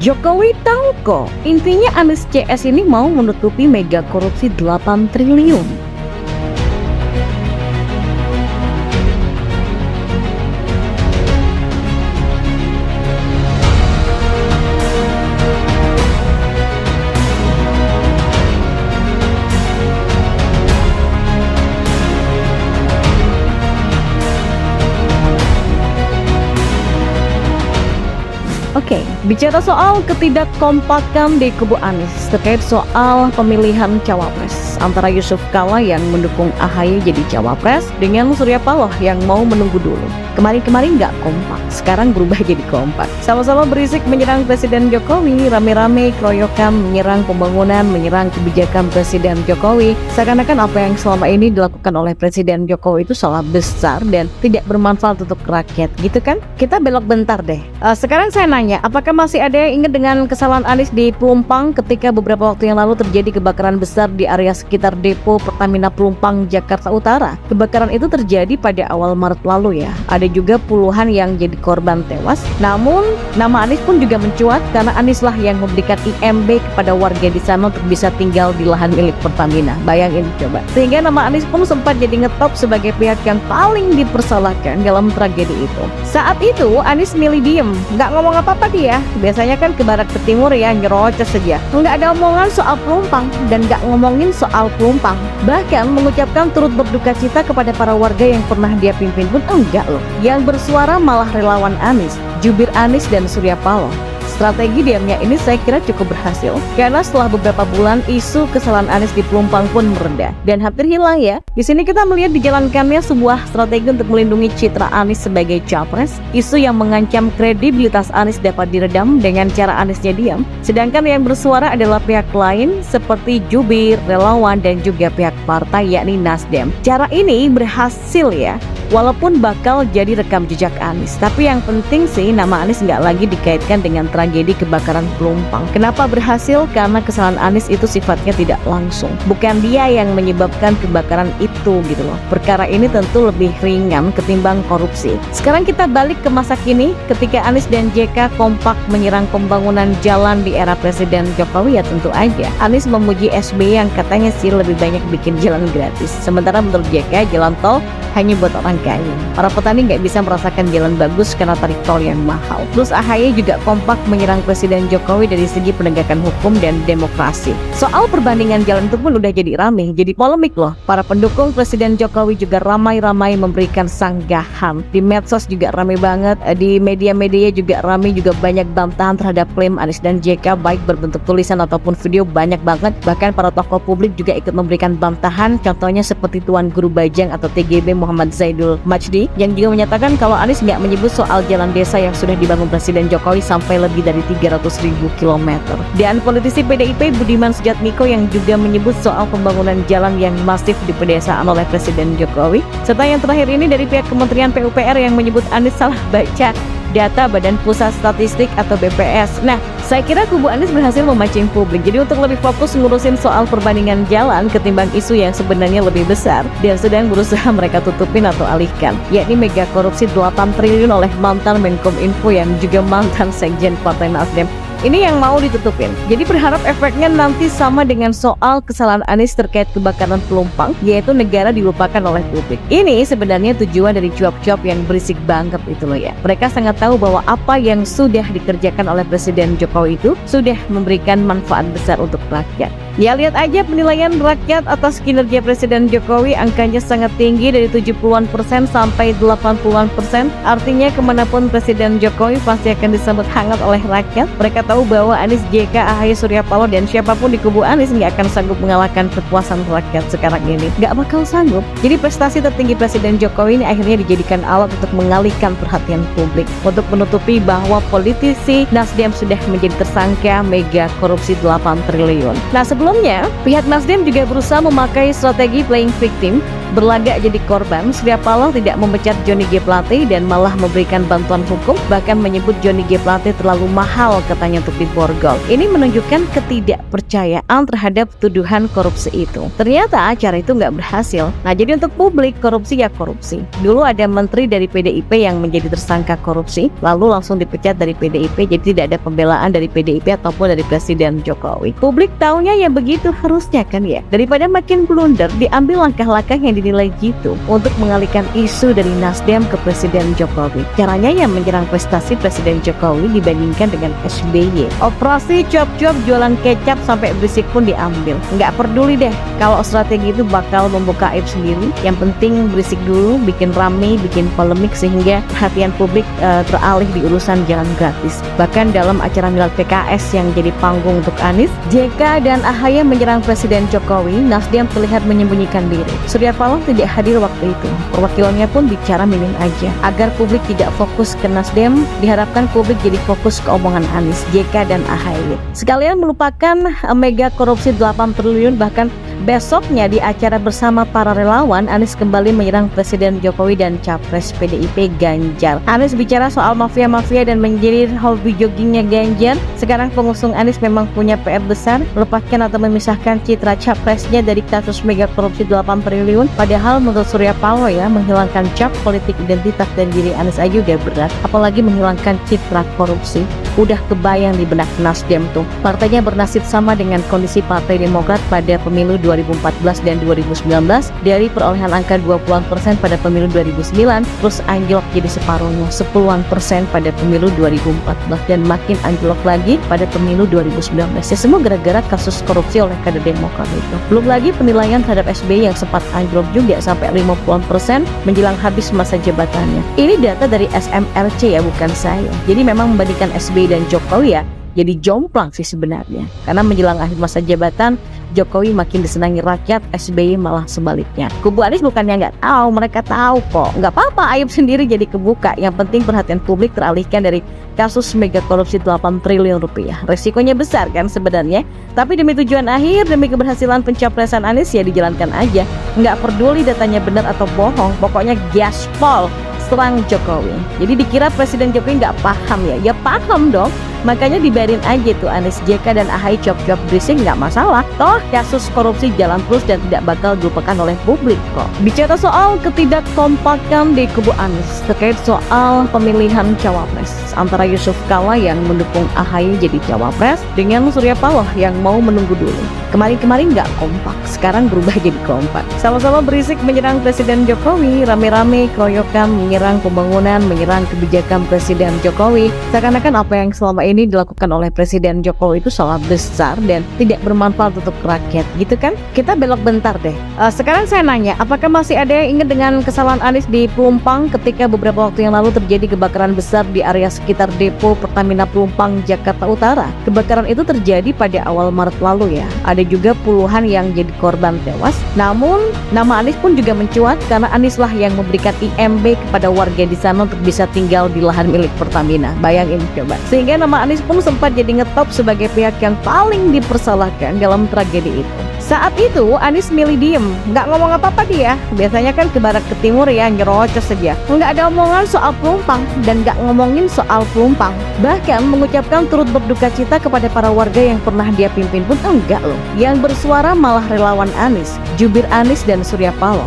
Jokowi tahu kok, intinya Anies CS ini mau menutupi mega korupsi 8 triliun. Oke, bicara soal ketidakkompakan di kubu Anies terkait soal pemilihan cawapres antara Yusuf Kala yang mendukung AHY jadi cawapres dengan Surya Paloh yang mau menunggu dulu. Kemarin-kemarin nggak kompak, sekarang berubah jadi kompak. Sama-sama berisik menyerang Presiden Jokowi, rame-rame keroyokan menyerang pembangunan, menyerang kebijakan Presiden Jokowi. Seakan-akan apa yang selama ini dilakukan oleh Presiden Jokowi itu salah besar dan tidak bermanfaat untuk rakyat, gitu kan? Kita belok bentar deh. Sekarang saya nanya, apakah masih ada yang ingat dengan kesalahan Anies di Pelumpang ketika beberapa waktu yang lalu terjadi kebakaran besar di area sekitar depo Pertamina Pelumpang, Jakarta Utara? Kebakaran itu terjadi pada awal Maret lalu ya. Ada juga puluhan yang jadi korban tewas. Namun nama Anies pun juga mencuat karena Anies lah yang memberikan IMB kepada warga di sana untuk bisa tinggal di lahan milik Pertamina. Bayangin coba. Sehingga nama Anies pun sempat jadi ngetop sebagai pihak yang paling dipersalahkan dalam tragedi itu. Saat itu Anies milih diem, nggak ngomong apa-apa dia. Biasanya kan ke barat ke timur ya, nyerocos saja. Nggak ada omongan soal Pelumpang dan nggak ngomongin soal Pelumpang. Bahkan mengucapkan turut berduka cita kepada para warga yang pernah dia pimpin pun enggak loh. Yang bersuara malah relawan Anies, jubir Anies dan Surya Paloh. Strategi diamnya ini saya kira cukup berhasil karena setelah beberapa bulan isu kesalahan Anies di Pelumpang pun mereda dan hampir hilang ya. Di sini kita melihat dijalankannya sebuah strategi untuk melindungi citra Anies sebagai capres. Isu yang mengancam kredibilitas Anies dapat diredam dengan cara Aniesnya diam. Sedangkan yang bersuara adalah pihak lain seperti jubir, relawan dan juga pihak partai yakni Nasdem. Cara ini berhasil ya. Walaupun bakal jadi rekam jejak Anies, tapi yang penting sih nama Anies nggak lagi dikaitkan dengan tragedi kebakaran Pelumpang. Kenapa berhasil? Karena kesalahan Anies itu sifatnya tidak langsung. Bukan dia yang menyebabkan kebakaran itu gitu loh. Perkara ini tentu lebih ringan ketimbang korupsi. Sekarang kita balik ke masa kini, ketika Anies dan JK kompak menyerang pembangunan jalan di era Presiden Jokowi ya tentu aja. Anies memuji SBY yang katanya sih lebih banyak bikin jalan gratis. Sementara menurut JK jalan tol hanya buat orang kaya. Para petani nggak bisa merasakan jalan bagus karena tarif tol yang mahal. Terus AHY juga kompak menyerang Presiden Jokowi dari segi penegakan hukum dan demokrasi. Soal perbandingan jalan itu pun udah jadi rame, jadi polemik loh. Para pendukung Presiden Jokowi juga ramai-ramai memberikan sanggahan. Di medsos juga ramai banget, di media-media juga ramai, juga banyak bantahan terhadap klaim Anies dan JK baik berbentuk tulisan ataupun video banyak banget. Bahkan para tokoh publik juga ikut memberikan bantahan, contohnya seperti Tuan Guru Bajang atau TGB Muhammad Zaidul Majdi yang juga menyatakan kalau Anies nggak menyebut soal jalan desa yang sudah dibangun Presiden Jokowi sampai lebih dari 300.000 km. Dan politisi PDIP Budiman Sujatmiko yang juga menyebut soal pembangunan jalan yang masif di pedesaan oleh Presiden Jokowi. Serta yang terakhir ini dari pihak Kementerian PUPR yang menyebut Anies salah baca data Badan Pusat Statistik atau BPS. Nah, saya kira kubu Anies berhasil memancing publik. Jadi untuk lebih fokus ngurusin soal perbandingan jalan ketimbang isu yang sebenarnya lebih besar dan sedang berusaha mereka tutupin atau alihkan, yakni mega korupsi 8 triliun oleh mantan Menkominfo yang juga mantan Sekjen Partai Nasdem. Ini yang mau ditutupin. Jadi berharap efeknya nanti sama dengan soal kesalahan Anies terkait kebakaran Pelumpang, yaitu negara dilupakan oleh publik. Ini sebenarnya tujuan dari cuap-cuap yang berisik banget itu loh ya. Mereka sangat tahu bahwa apa yang sudah dikerjakan oleh Presiden Jokowi itu sudah memberikan manfaat besar untuk rakyat. Ya lihat aja penilaian rakyat atas kinerja Presiden Jokowi, angkanya sangat tinggi dari 70% sampai 80%. Artinya kemanapun Presiden Jokowi pasti akan disambut hangat oleh rakyat. Mereka tahu bahwa Anies, JK, AHY, Surya Paloh dan siapapun di kubu Anies nggak akan sanggup mengalahkan kepuasan rakyat sekarang ini. Nggak bakal sanggup. Jadi prestasi tertinggi Presiden Jokowi ini akhirnya dijadikan alat untuk mengalihkan perhatian publik, untuk menutupi bahwa politisi Nasdem sudah menjadi tersangka mega korupsi 8 triliun. Nah sebelumnya, pihak Nasdem juga berusaha memakai strategi playing victim berlagak jadi korban, Surya Paloh tidak memecat Johnny G. Plate dan malah memberikan bantuan hukum, bahkan menyebut Johnny G. Plate terlalu mahal katanya untuk diborgol. Ini menunjukkan ketidakpercayaan terhadap tuduhan korupsi itu. Ternyata acara itu nggak berhasil. Nah, jadi untuk publik, korupsi ya korupsi. Dulu ada menteri dari PDIP yang menjadi tersangka korupsi, lalu langsung dipecat dari PDIP, jadi tidak ada pembelaan dari PDIP ataupun dari Presiden Jokowi. Publik taunya ya begitu harusnya kan ya. Daripada makin blunder, diambil langkah-langkah yang dinilai jitu untuk mengalihkan isu dari Nasdem ke Presiden Jokowi. Caranya yang menyerang prestasi Presiden Jokowi dibandingkan dengan SBY. Operasi cop-cop jualan kecap sampai berisik pun diambil. Nggak peduli deh kalau strategi itu bakal membuka aib sendiri. Yang penting berisik dulu, bikin rame, bikin polemik sehingga perhatian publik teralih di urusan jalan gratis. Bahkan dalam acara milad PKS yang jadi panggung untuk Anies, JK dan AHY menyerang Presiden Jokowi, Nasdem terlihat menyembunyikan diri. Surya Paloh tidak hadir waktu itu. Perwakilannya pun bicara minim aja. Agar publik tidak fokus ke Nasdem, diharapkan publik jadi fokus ke omongan Anies, JK dan AHY. Sekalian melupakan mega korupsi 8 triliun, bahkan besoknya di acara bersama para relawan, Anies kembali menyerang Presiden Jokowi dan Capres PDIP Ganjar. Anies bicara soal mafia-mafia dan menjadi hobi joggingnya Ganjar. Sekarang pengusung Anies memang punya PR besar, melepaskan atau memisahkan citra capresnya dari kasus mega korupsi 8 triliun. Padahal menurut Surya Paloh ya, menghilangkan cap politik identitas dan diri Anies aja udah berat, apalagi menghilangkan citra korupsi. Udah kebayang di benak Nasdem tuh. Partainya bernasib sama dengan kondisi Partai Demokrat pada pemilu 2014 dan 2019, dari perolehan angka 20% pada pemilu 2009 terus anjlok jadi separuhnya 10% pada pemilu 2014 dan makin anjlok lagi pada pemilu 2019. Ya semua gara-gara kasus korupsi oleh kader Demokrat itu. Belum lagi penilaian terhadap SBY yang sempat anjlok juga sampai 50% menjelang habis masa jabatannya. Ini data dari SMRC ya, bukan saya. Jadi memang membandingkan SBY dan Jokowi ya jadi jomplang sih sebenarnya, karena menjelang akhir masa jabatan Jokowi makin disenangi rakyat, SBY malah sebaliknya. Kubu Anies bukannya nggak tahu, mereka tahu kok. Nggak apa-apa, aib sendiri jadi kebuka. Yang penting perhatian publik teralihkan dari kasus mega korupsi 8 triliun rupiah. Resikonya besar kan sebenarnya, tapi demi tujuan akhir, demi keberhasilan pencapresan Anies ya dijalankan aja. Nggak peduli datanya benar atau bohong, pokoknya gaspol serang Jokowi. Jadi dikira Presiden Jokowi nggak paham ya? Ya paham dong. Makanya dibiarin aja tuh Anies, JK dan AHY cop-cop berisik, nggak masalah. Toh kasus korupsi jalan terus dan tidak bakal dilupakan oleh publik kok. Bicara soal ketidakkompakan di kubu Anies terkait soal pemilihan cawapres antara Yusuf Kala yang mendukung AHY jadi cawapres dengan Surya Paloh yang mau menunggu dulu. Kemarin-kemarin nggak kompak, sekarang berubah jadi kompak. Sama-sama berisik menyerang Presiden Jokowi, rame-rame keroyokan menyerang pembangunan, menyerang kebijakan Presiden Jokowi. Seakan-akan apa yang selama ini dilakukan oleh Presiden Jokowi itu salah besar dan tidak bermanfaat untuk rakyat, gitu kan? Kita belok bentar deh. Sekarang saya nanya, apakah masih ada yang ingat dengan kesalahan Anies di Pelumpang ketika beberapa waktu yang lalu terjadi kebakaran besar di area sekitar depo Pertamina Pelumpang, Jakarta Utara? Kebakaran itu terjadi pada awal Maret lalu ya. Ada juga puluhan yang jadi korban tewas. Namun nama Anies pun juga mencuat karena Anies lah yang memberikan IMB kepada warga di sana untuk bisa tinggal di lahan milik Pertamina. Bayangin coba. Sehingga nama Anies pun sempat jadi ngetop sebagai pihak yang paling dipersalahkan dalam tragedi itu. Saat itu Anies milih diem, nggak ngomong apa-apa dia. Biasanya kan ke barat ke timur ya, nyerocos saja. Nggak ada omongan soal Pelumpang dan nggak ngomongin soal Pelumpang. Bahkan mengucapkan turut berduka cita kepada para warga yang pernah dia pimpin pun enggak loh. Yang bersuara malah relawan Anies, jubir Anies dan Surya Paloh.